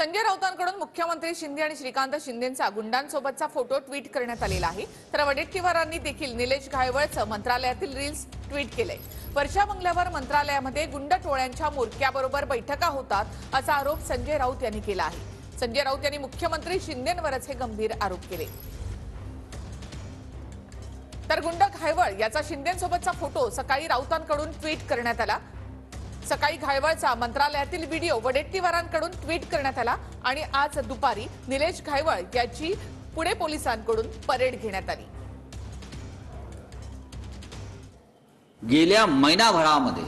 संजय राऊतांकडून मुख्यमंत्री शिंदे आणि Shrikant शिंदेंचा गुंडांसोबतचा photo tweet करण्यात आलेला आहे। तर वडेट्टीवारांनी देखील निलेश घायवळचं मंत्रालयातील रील्स ट्विट केले। वर्षा बंगल्यावर मंत्रालयामध्ये गुंड टोळ्यांच्या मोर्चाबरोबर बैठका होतात असा आरोप संजय राऊत यांनी केला आहे। संजय राऊत यांनी मुख्यमंत्री शिंदेंवरच हे गंभीर आरोप केले। तर गुंड घायवळ याचा शिंदेंसोबतचा फोटो सकाळी राऊतांकडून ट्विट करण्यात आला। सकाळी घायवळचा मंत्रालयातील व्हिडिओ वडेट्टीवारांकडून ट्विट करण्यात आला आणि आज दुपारी निलेश घायवळ याची पुणे पोलिसांकडून परेड घेण्यात आली। गेल्या महिनाभरामध्ये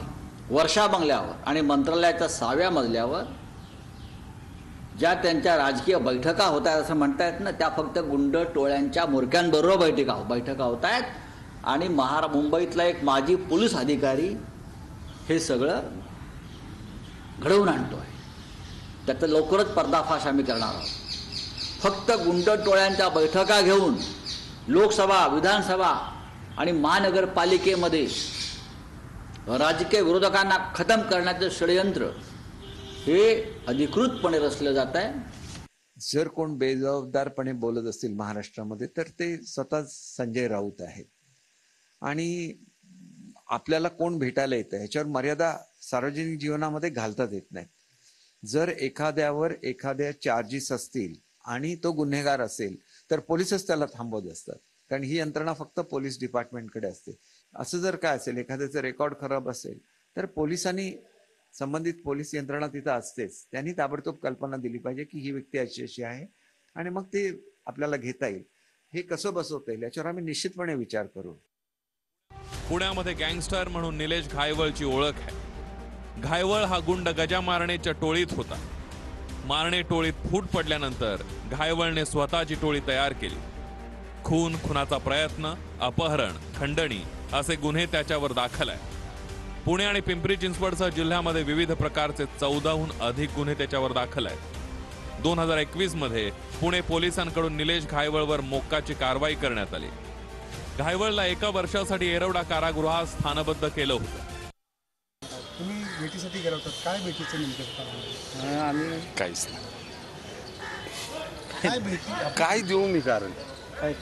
वर्षा बंगल्यावर आणि मंत्रालयाच्या 6व्या मजल्यावर ज्या त्यांच्या राजकीय बैठका होत आहेत असं म्हणतायत ना, त्या फक्त गुंड टोळ्यांच्या मुरक्यांबरोबर बैठका होत आहेत आणि मुंबईतला एक माजी पोलीस अधिकारी हे सगळं घडवून आणतो आहे। त्याचा लवकरच पर्दाफाश आम्ही करणार आहोत। फक्त गुंड टोळ्यांच्या बैठका घेऊन लोकसभा, विधानसभा आणि महानगरपालिकेमध्ये राजकीय विरोधकांना खतम करण्याचे षडयंत्र हे अधिकृतपणे रचलं जात आहे। जर कोण बेजबाबदारपणे बोलत असतील महाराष्ट्रामध्ये तर ते स्वतः संजय राऊत आहेत। आणि आपल्याला कोण भेटायला येतं ह्याच्यावर मर्यादा सार्वजनिक जीवनामध्ये घालतात येत नाही। जर एखाद्यावर एखाद्या चार्जेस असतील आणि तो गुन्हेगार असेल तर पोलिसच त्याला थांबवत असतात, कारण ही यंत्रणा फक्त पोलीस डिपार्टमेंटकडे असते। असं जर काय असेल, एखाद्याचं रेकॉर्ड खराब असेल तर पोलिसांनी, संबंधित पोलीस यंत्रणा तिथं असतेच, त्यांनी ताबडतोब कल्पना दिली पाहिजे की ही व्यक्ती अशी अशी आहे आणि मग ते आपल्याला घेता येईल। हे कसं बसवता येईल याच्यावर आम्ही निश्चितपणे विचार करू। पुण्यामध्ये गँगस्टर म्हणून निलेश घायवळची ओळख आहे। घायवळ हा गुंड गजा मारणेच्या टोळीत होता। मारणे टोळीत फूट पडल्यानंतर घायवळने स्वतःची टोळी तयार केली। खून, खुनाचा प्रयत्न, अपहरण, खंडणी असे गुन्हे त्याच्यावर दाखल आहे। पुणे आणि पिंपरी चिंचवडसह जिल्ह्यामध्ये विविध प्रकारचे 14हून अधिक गुन्हे त्याच्यावर दाखल आहेत। 2021 मध्ये पुणे पोलिसांकडून निलेश घायवळवर मोक्काची कारवाई करण्यात आली। घायवळला 1 वर्षासाठी येरवडा कारागृहात स्थानबद्ध केलं होतं। तुम्ही भेटीसाठी गेला होता, काय भेटीचं नेमकं? आम्ही काहीच नाही। काय भेटी काय देऊ मी कारण? काय